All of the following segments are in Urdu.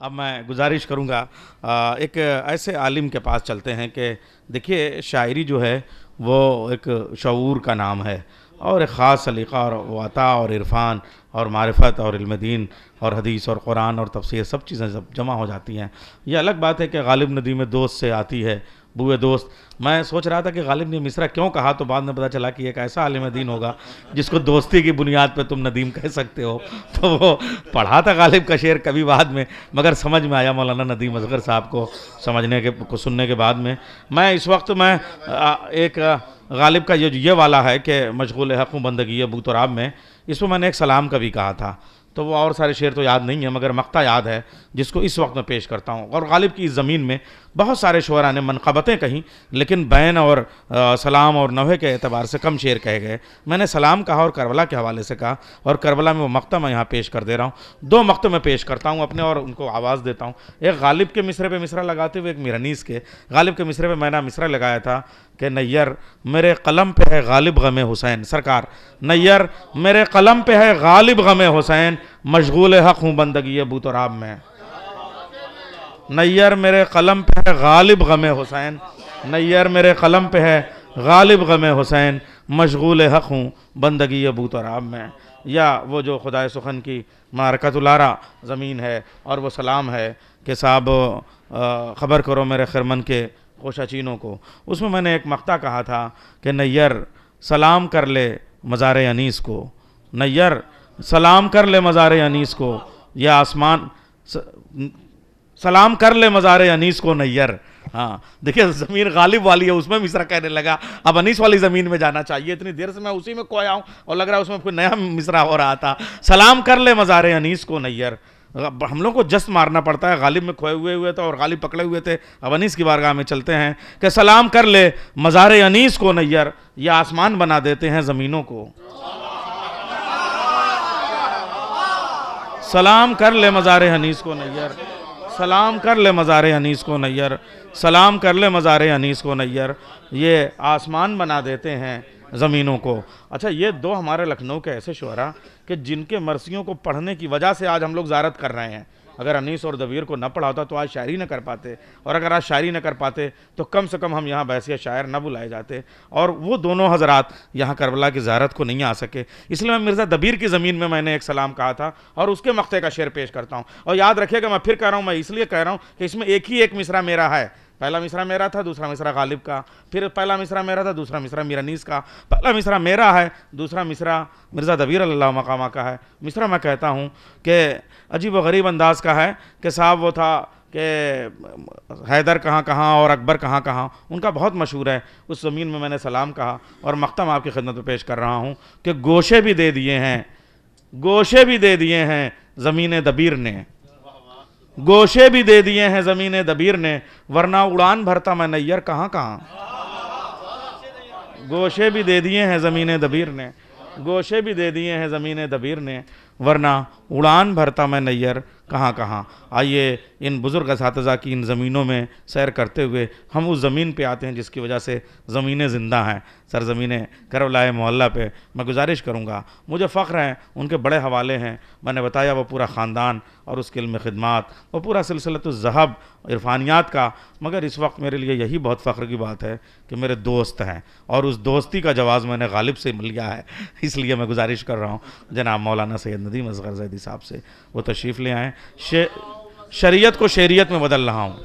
اب میں گزارش کروں گا ایک ایسے عالم کے پاس چلتے ہیں کہ دیکھیے شاعری جو ہے وہ ایک شعور کا نام ہے اور ایک خاص سلیقہ اور عطا اور عرفان اور معرفت اور علم دین اور حدیث اور قرآن اور تفسیر سب چیزیں سب جمع ہو جاتی ہیں. یہ الگ بات ہے کہ غالب ندیم دوست سے آتی ہے بوئے دوست. میں سوچ رہا تھا کہ غالب نے مصرع کیوں کہا تو بعد میں پتہ چلا کہ ایک ایسا عالم دین ہوگا جس کو دوستی کی بنیاد پہ تم ندیم کہہ سکتے ہو. تو وہ پڑھا تھا غالب کا شعر کبھی بعد میں، مگر سمجھ میں آیا مولانا ندیم اصغر صاحب کو سننے کے بعد میں اس وقت ایک غالب کا یہ والا ہے کہ مشغول حق ہوں بندگی ابو تراب میں، اس میں نے ایک سلام کا بھی کہا تھا. تو وہ اور سارے شعر تو یاد نہیں ہیں مگر مقطع یاد ہے جس کو اس وقت میں پیش کرتا ہوں. اور غالب کی اس زمین میں بہت سارے شعراء نے منقبتیں کہیں لیکن بین اور سلام اور نوحے کے اعتبار سے کم شعر کہے گئے. میں نے سلام کہا اور کربلا کے حوالے سے کہا، اور کربلا میں وہ مقطع میں یہاں پیش کر دے رہا ہوں. دو مقطع میں پیش کرتا ہوں اپنے اور ان کو آواز دیتا ہوں. ایک غالب کے مصرے پہ مصرع لگاتے ہوئے، ایک میرنیس کے. غالب کے مصرے پہ میں نے مصرع لگایا تھا کہ نیر میرے قلم پہ ہے غالب غم حسین. سرکار نیر میرے قلم پہ ہے غالب غم حسین، مشغول حق ہوں بندگی ابو تراب میں. نیر میرے قلم پہ ہے غالب غم حسین، نیر میرے قلم پہ ہے غالب غم حسین، مشغول حق ہوں بندگی ابو تراب میں. یا وہ جو خدائے سخن کی معرکۃ الارا زمین ہے اور وہ سلام ہے کہ صاحب خبر کرو میرے خرمن کے خوشا چینوں کو. اس میں نے ایک مقطع کہا تھا کہ نیر سلام کر لے مزار انیس کو، نیر سلام کر لے مزار انیس کو، یا آسمان سلام کر لے مزار انیس کو نیر. ہاں دیکھیں زمین غالب والی ہے، اس میں مصرع کہنے لگا. اب انیس والی زمین میں جانا چاہیے. اتنی دیر سے میں اسی میں کھویا ہوں اور لگ رہا ہے اس میں کوئی نیا مصرع ہو رہا تھا. سلام کر لے مزار انیس کو نیر. ہم لوگ کو جست مارنا پڑتا ہے، غالب میں کھوئے ہوئے تھے اور غالب پکڑے ہوئے تھے. اب انیس کی بارگاہ میں چلتے ہیں کہ سلام کر لے مزار انیس کو نیر، یہ آسمان بنا دیتے ہیں زمینوں کو. سلام کر لے مزار انیس کو نیر، سلام کر لے مزار انیس کو نیر، سلام کر لے مزار انیس کو نیر، یہ آسمان بنا دیتے ہیں زمینوں کو. اچھا یہ دو ہمارے لکھنؤ کے ایسے شعراء کہ جن کے مرثیوں کو پڑھنے کی وجہ سے آج ہم لوگ زیارت کر رہے ہیں. اگر انیس اور دبیر کو نہ پڑھا ہوتا تو آج شاعری نہ کر پاتے، اور اگر آج شاعری نہ کر پاتے تو کم سے کم ہم یہاں بحیثیت شاعر نہ بلائے جاتے. اور وہ دونوں حضرات یہاں کربلا کی زیارت کو نہیں آ سکے، اس لیے میں مرزا دبیر کی زمین میں نے ایک سلام کہا تھا اور اس کے مقطع کا شعر پیش کرتا ہوں. اور یاد رکھیے گا میں پھر کہہ رہا ہوں، میں اس لیے کہہ رہا ہوں کہ اس میں ایک ہی ایک مصرع میرا ہے. پہلا مصرع میرا تھا، دوسرا مصرع غالب کا. پھر پہلا مصرع میرا تھا، دوسرا مصرع میرنیس کا. پہلا مصرع میرا ہے، دوسرا مصرع مرزا دبیر اللہ مقامہ کا ہے. مصرع میں کہتا ہوں کہ عجیب و غریب انداز کا ہے کہ صاحب وہ تھا کہ حیدر کہاں کہاں اور اکبر کہاں کہاں، ان کا بہت مشہور ہے. اس زمین میں نے سلام کہا اور مقطع آپ کی خدمت میں پیش کر رہا ہوں کہ گوشے بھی دے دیے ہیں، گوشے بھی دے دیے ہیں زمین دبیر نے، گوشے بھی دے دیے ہیں زمین دبیر نے، ورنہ اڑان بھرتا میں نیر کہاں کہاں. گوشے بھی دے دیے ہیں زمین دبیر نے، گوشے بھی دے دیے ہیں زمین دبیر نے، ورنہ اڑان بھرتا میں نیر کہاں کہاں. آئیے ان بزرگ اساتذہ کی ان زمینوں میں سیر کرتے ہوئے ہم اس زمین پہ آتے ہیں جس کی وجہ سے زمینیں زندہ ہیں، سرزمین کربلا محلہ پہ. میں گزارش کروں گا، مجھے فخر ہے، ان کے بڑے حوالے ہیں. میں نے بتایا وہ پورا خاندان اور اس کے علم خدمات، وہ پورا سلسلۃ الذہب عرفانیات کا. مگر اس وقت میرے لیے یہی بہت فخر کی بات ہے کہ میرے دوست ہیں اور اس دوستی کا جواز میں نے غالب سے لیا ہے. اس لیے میں گزارش کر رہا ہوں جناب مولانا سید ندیم اصغر زیدی صاحب سے وہ تشریف لے آئیں. شریعت کو شعریت میں بدل رہا ہوں.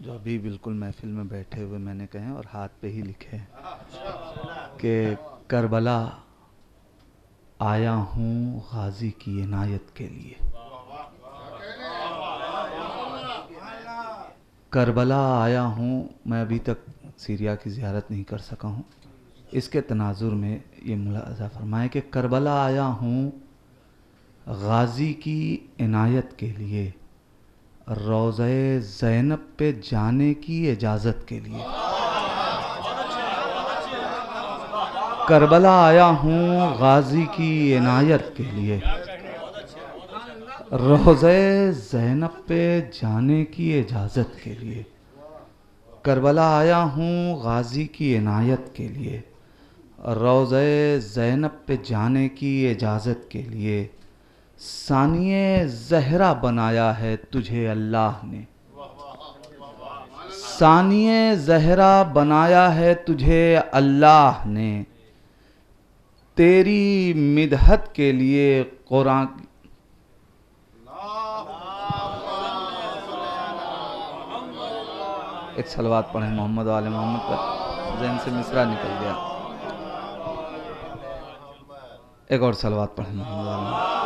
جو ابھی بالکل محفل میں بیٹھے ہوئے میں نے کہیں اور ہاتھ پہ ہی لکھے کہ کربلا آیا ہوں غازی کی عنایت کے لیے، کربلا آیا ہوں. میں ابھی تک سیریا کی زیارت نہیں کر سکا ہوں. اس کے تناظر میں یہ ملاحظہ فرمائے کہ کربلا آیا ہوں غازی کی عنایت کے لیے، روضہ زینب پہ جانے کی اجازت کے لیے. کربلا آیا ہوں غازی کی عنایت کے لیے، روضہ زینب پہ جانے کی اجازت کے لیے. کربلا آیا ہوں غازی کی عنایت کے لیے، روضہ زینب پہ جانے کی اجازت کے لیے. ثانیہ زہرا بنایا ہے تجھے اللہ نے، ثانیہ زہرا بنایا ہے تجھے اللہ نے، تیری مدحت کے لیے قرآن ایک صلوات پڑھیں محمد و آل محمد پر، ذہن سے مصرع نکل گیا، ایک اور صلوات پڑھیں محمد و آل محمد۔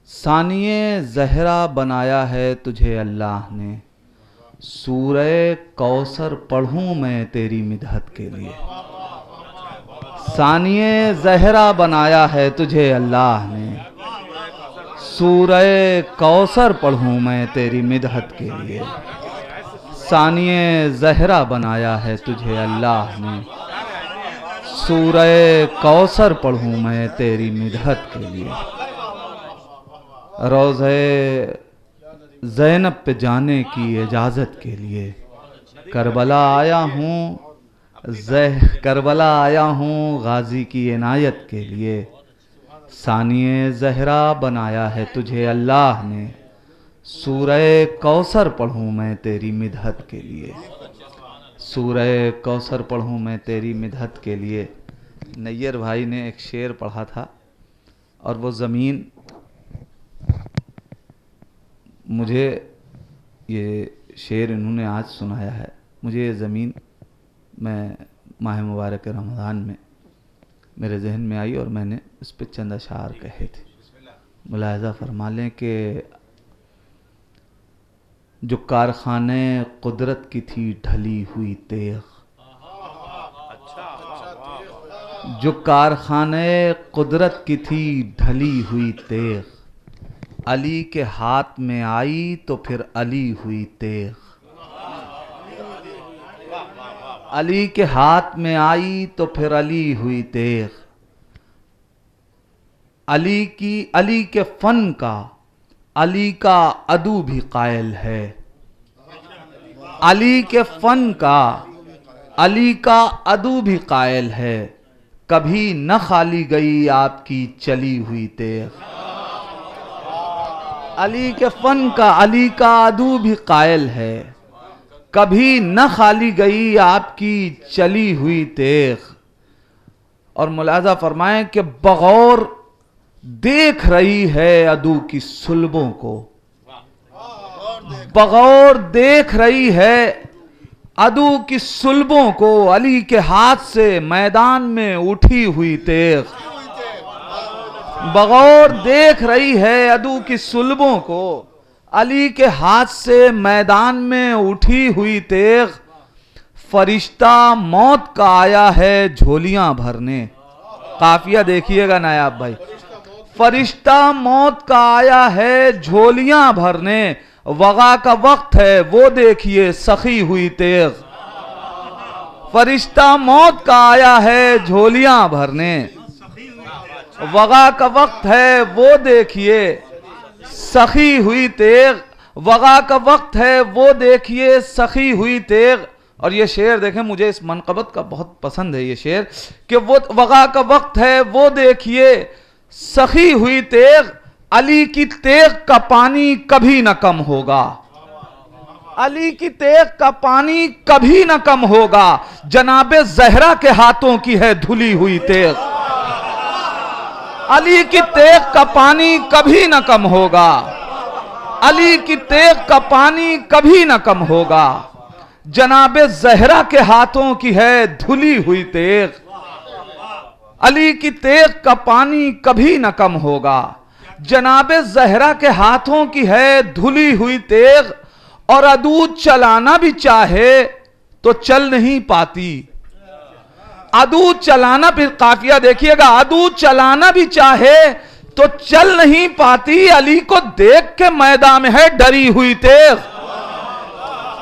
ثانیہ زہرا بنایا ہے تجھے اللہ نے، سورہ کوثر پڑھوں میں تیری مدحت کے لیے، ثانیہ زہرا بنایا ہے تجھے اللہ نے، سورہ کوثر پڑھوں میں تیری مدحت کے لیے، ثانیہ زہرا بنایا ہے تجھے اللہ نے، سورہ کوثر پڑھوں میں تیری مدحت کے لیے، روضہ زینب پہ جانے کی اجازت کے لیے، کربلا آیا ہوں، کربلا آیا ہوں غازی کی عنایت کے لیے، ثانیہ زہرا بنایا ہے تجھے اللہ نے، سورہ کوثر پڑھوں میں تیری مدحت کے لیے، سورہ کوثر پڑھوں میں تیری مدحت کے لیے۔ نیر بھائی نے ایک شعر پڑھا تھا، اور وہ زمین، مجھے یہ شعر انہوں نے آج سنایا ہے، مجھے یہ زمین میں ماہ مبارک رمضان میں میرے ذہن میں آئی، اور میں نے اس پہ چند اشعار کہے تھے۔ ملاحظہ فرما لیں کہ جو کارخانے قدرت کی تھی ڈھلی ہوئی تیغ، جو کارخانے قدرت کی تھی ڈھلی ہوئی تیغ، علی کے ہاتھ میں آئی تو پھر علی ہوئی تیغ، علی کے ہاتھ میں آئی تو پھر علی ہوئی تیغ، علی کے فن کا علی کا عدو بھی قائل ہے، علی کے فن کا علی کا عدو بھی قائل ہے، کبھی نہ خالی گئی آپ کی چلی ہوئی تیغ، علی کے فن کا علی کا عدو بھی قائل ہے، کبھی نہ خالی گئی آپ کی چلی ہوئی تیغ۔ اور ملاحظہ فرمائیں کہ بغور دیکھ رہی ہے عدو کی صلبوں کو، بغور دیکھ رہی ہے عدو کی صلبوں کو، علی کے ہاتھ سے میدان میں اٹھی ہوئی تیغ، بغور دیکھ رہی ہے عدو کی صلبوں کو، علی کے ہاتھ سے میدان میں اٹھی ہوئی تیغ، فرشتہ موت کا آیا ہے جھولیاں بھرنے، قافیہ دیکھیے گا نایاب بھائی، فرشتہ موت کا آیا ہے جھولیاں بھرنے، وغا کا وقت ہے وہ دیکھیے سخی ہوئی تیغ، فرشتہ موت کا آیا ہے جھولیاں بھرنے، وغا کا وقت ہے وہ دیکھیے سخی ہوئی تیغ، وغا کا وقت ہے وہ دیکھیے سخی ہوئی تیغ۔ اور یہ شعر دیکھیں، مجھے اس منقبت کا بہت پسند ہے یہ شعر، کہ وہ وغا کا وقت ہے وہ دیکھیے سخی ہوئی تیغ، علی کی تیغ کا پانی کبھی نہ کم ہوگا، علی کی تیغ کا پانی کبھی نہ کم ہوگا، جناب زہرا کے ہاتھوں کی ہے دھلی ہوئی تیغ، علی کی تیغ کا پانی کبھی نہ کم ہوگا، علی کی تیغ کا پانی کبھی نہ کم ہوگا، جناب زہرا کے ہاتھوں کی ہے دھلی ہوئی تیغ، علی کی تیغ کا پانی کبھی نہ کم ہوگا، جناب زہرا کے ہاتھوں کی ہے دھلی ہوئی تیغ، اور عدو چلانا بھی چاہے تو چل نہیں پاتی، عدو چلانا، پھر قافیہ دیکھیے گا، عدو چلانا بھی چاہے تو چل نہیں پاتی، علی کو دیکھ کے میدان میں ہے ڈری ہوئی تیغ،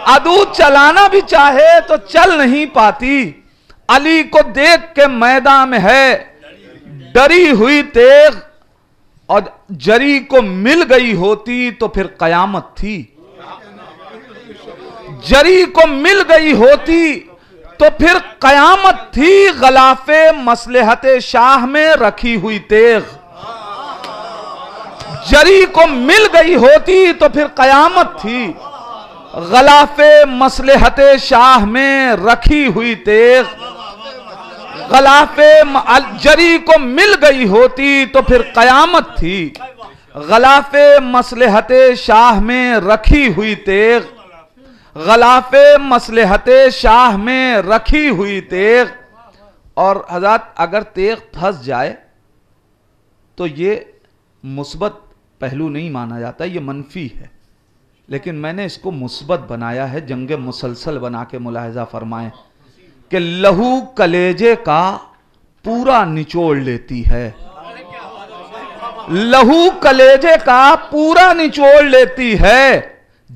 عدو چلانا بھی چاہے تو چل نہیں پاتی، علی کو دیکھ کے میدان میں ہے ڈری ہوئی تیغ، اور جری کو مل گئی ہوتی تو پھر قیامت تھی، جری کو مل گئی ہوتی تو پھر قیامت تھی غلاف مصلحت شاہ میں رکھی ہوئی تیغ، جری کو مل گئی ہوتی تو پھر قیامت تھی غلاف مصلحت شاہ میں رکھی ہوئی تیغ، غلاف جری کو مل گئی ہوتی تو پھر قیامت تھی غلاف مصلحت شاہ میں رکھی ہوئی تیغ، غلاف مصلحت شاہ میں رکھی ہوئی تیغ۔ اور حضرات اگر تیغ پھنس جائے تو یہ مثبت پہلو نہیں مانا جاتا، یہ منفی ہے، لیکن میں نے اس کو مثبت بنایا ہے، جنگ مسلسل بنا کے ملاحظہ فرمائیں کہ لہو کلیجے کا پورا نچوڑ لیتی ہے، لہو کلیجے کا پورا نچوڑ لیتی ہے،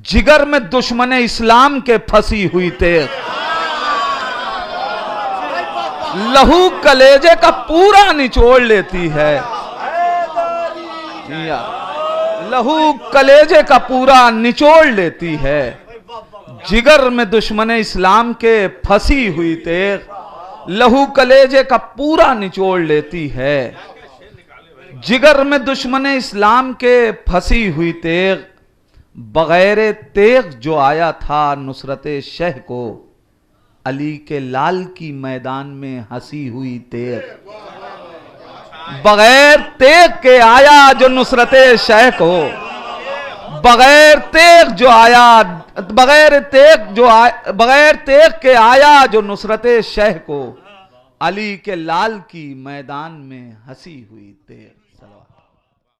جگر میں دشمن اسلام کے پھنسی ہوئی تیغ، لہو کلیجے کا پورا نچوڑ لیتی ہے، لہو کلیجے کا پورا نچوڑ لیتی ہے، جگر میں دشمن اسلام کے پھنسی ہوئی تیغ، لہو کلیجے کا پورا نچوڑ لیتی ہے، جگر میں دشمن اسلام کے پھنسی ہوئی تیغ، بغیر تیغ جو آیا تھا نصرت شہ کو، علی کے لال کی میدان میں ہنسی ہوئی تیغ، بغیر تیغ کے آیا جو نصرت شہ کو، بغیر تیغ جو آیا، بغیر تیغ کے آیا جو نصرت شہ کو، علی کے لال کی میدان میں ہنسی ہوئی تیغ۔